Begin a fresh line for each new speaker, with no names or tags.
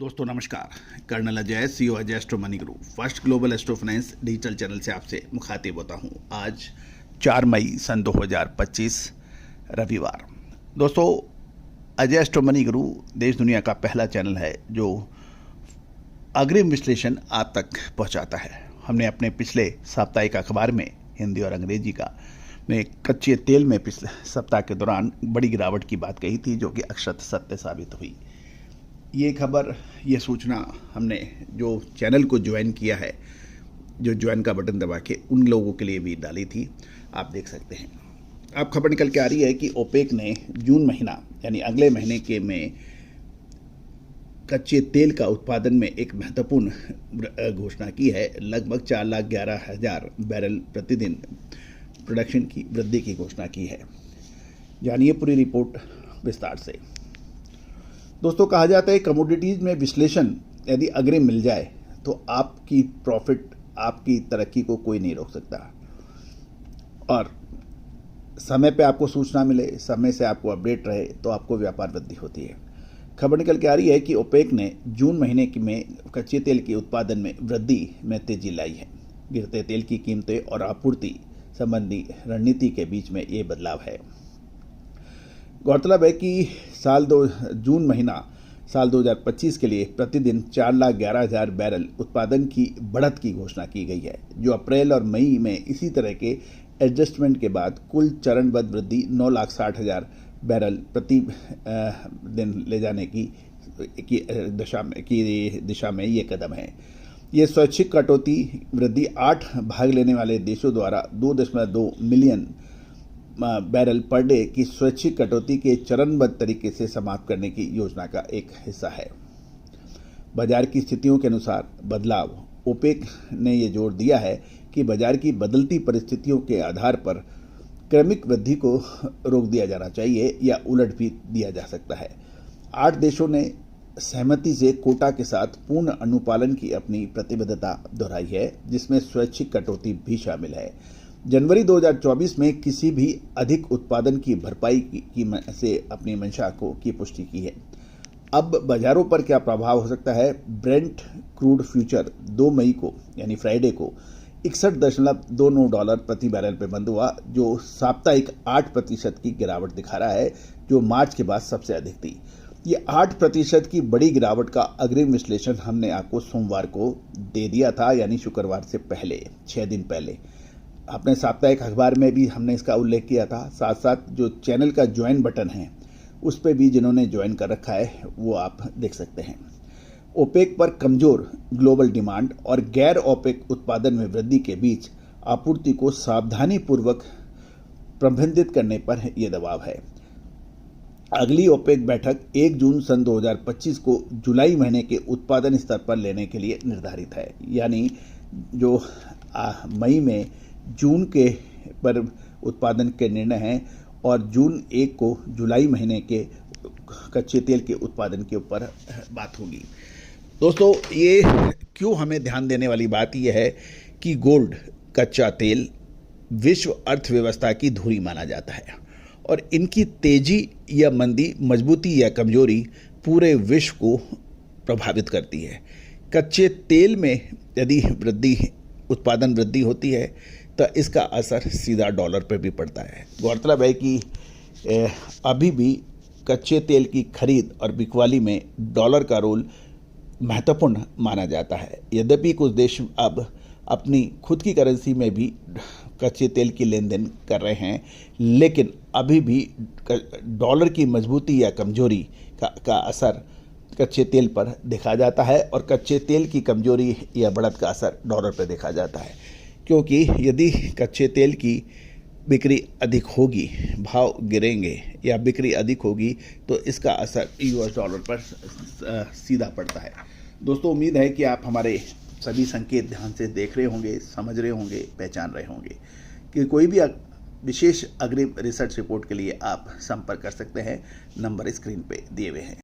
दोस्तों नमस्कार। Colonel Ajay, CEO Ajay astro money group first global astro finance digital channel से आपसे मुखातिब होता हूं। आज 4 मई सन 2025 रविवार। दोस्तों, अजय एस्ट्रो मनी ग्रुप देश दुनिया का पहला चैनल है जो अग्रिम विश्लेषण आप तक पहुंचाता है। हमने अपने पिछले साप्ताहिक अखबार में हिंदी और अंग्रेजी का में कच्चे तेल में पिछले सप्ताह के दौरान बड़ी गिरावट की बात कही थी, जो कि अक्षत सत्य साबित हुई। ये खबर, ये सूचना हमने जो चैनल को ज्वाइन किया है, जो ज्वाइन का बटन दबा के उन लोगों के लिए भी डाली थी, आप देख सकते हैं। अब खबर निकल के आ रही है कि ओपेक ने जून महीना यानी अगले महीने के में कच्चे तेल का उत्पादन में एक महत्वपूर्ण घोषणा की है। लगभग 4,11,000 बैरल प्रतिदिन प्रोडक्शन की वृद्धि की घोषणा की है। जानिए पूरी रिपोर्ट विस्तार से। दोस्तों, कहा जाता है कमोडिटीज में विश्लेषण यदि अग्रिम मिल जाए तो आपकी प्रॉफिट, आपकी तरक्की को कोई नहीं रोक सकता। और समय पे आपको सूचना मिले, समय से आपको अपडेट रहे, तो आपको व्यापार वृद्धि होती है। खबर निकल के आ रही है कि ओपेक ने जून महीने में कच्चे तेल के उत्पादन में वृद्धि में तेजी लाई है। गिरते तेल की कीमतें और आपूर्ति संबंधी रणनीति के बीच में ये बदलाव है। गौरतलब है कि जून महीना साल 2025 के लिए प्रतिदिन 4,11,000 बैरल उत्पादन की बढ़त की घोषणा की गई है, जो अप्रैल और मई में इसी तरह के एडजस्टमेंट के बाद कुल चरणबद्ध वृद्धि 9,60,000 बैरल प्रति दिन ले जाने की दिशा में ये कदम है। ये स्वैच्छिक कटौती वृद्धि 8 भाग लेने वाले देशों द्वारा 2.2 मिलियन बैरल पर डे की स्वैच्छिक कटौती के चरणबद्ध तरीके से समाप्त करने की योजना का एक हिस्सा है। बाजार की स्थितियों के अनुसार बदलाव। ओपेक ने यह जोर दिया है कि बाजार की बदलती परिस्थितियों के आधार पर क्रमिक वृद्धि को रोक दिया जाना चाहिए या उलट भी दिया जा सकता है। 8 देशों ने सहमति से कोटा के साथ पूर्ण अनुपालन की अपनी प्रतिबद्धता दोहराई है, जिसमें स्वैच्छिक कटौती भी शामिल है। जनवरी 2024 में किसी भी अधिक उत्पादन की भरपाई से अपनी मंशा की पुष्टि की है। अब बाजारों पर क्या प्रभाव हो सकता है? ब्रेंट क्रूड फ्यूचर 2 मई को यानी फ्राइडे को $61.29 प्रति बैरल पे बंद हुआ, जो साप्ताहिक 8% की गिरावट दिखा रहा है, जो मार्च के बाद सबसे अधिक थी। ये 8% की बड़ी गिरावट का अग्रिम विश्लेषण हमने आपको सोमवार को दे दिया था, यानी शुक्रवार से पहले 6 दिन पहले। अपने साप्ताहिक अखबार में भी हमने इसका उल्लेख किया था। साथ साथ जो चैनल का ज्वाइन बटन है, उस पर भी जिन्होंने ज्वाइन कर रखा है वो आप देख सकते हैं। ओपेक पर कमजोर ग्लोबल डिमांड और गैर ओपेक उत्पादन में वृद्धि के बीच आपूर्ति को सावधानीपूर्वक प्रबंधित करने पर यह दबाव है। अगली ओपेक बैठक 1 जून सन 2025 को जुलाई महीने के उत्पादन स्तर पर लेने के लिए निर्धारित है। यानी जो मई में जून के पर उत्पादन के निर्णय हैं और जून 1 को जुलाई महीने के कच्चे तेल के उत्पादन के ऊपर बात होगी। दोस्तों, ये क्यों हमें ध्यान देने वाली बात यह है कि गोल्ड, कच्चा तेल विश्व अर्थव्यवस्था की धुरी माना जाता है और इनकी तेजी या मंदी, मजबूती या कमजोरी पूरे विश्व को प्रभावित करती है। कच्चे तेल में यदि उत्पादन वृद्धि होती है तो इसका असर सीधा डॉलर पर भी पड़ता है। गौरतलब है कि अभी भी कच्चे तेल की खरीद और बिकवाली में डॉलर का रोल महत्वपूर्ण माना जाता है। यद्यपि कुछ देश अब अपनी खुद की करेंसी में भी कच्चे तेल की लेन देन कर रहे हैं, लेकिन अभी भी डॉलर की मजबूती या कमजोरी का असर कच्चे तेल पर देखा जाता है और कच्चे तेल की कमजोरी या बढ़त का असर डॉलर पर देखा जाता है। क्योंकि यदि कच्चे तेल की बिक्री अधिक होगी, भाव गिरेंगे या बिक्री अधिक होगी, तो इसका असर यूएस डॉलर पर सीधा पड़ता है। दोस्तों, उम्मीद है कि आप हमारे सभी संकेत ध्यान से देख रहे होंगे, समझ रहे होंगे, पहचान रहे होंगे। कि कोई भी विशेष अग्रिम रिसर्च रिपोर्ट के लिए आप संपर्क कर सकते हैं। नंबर स्क्रीन पे दिए हुए हैं।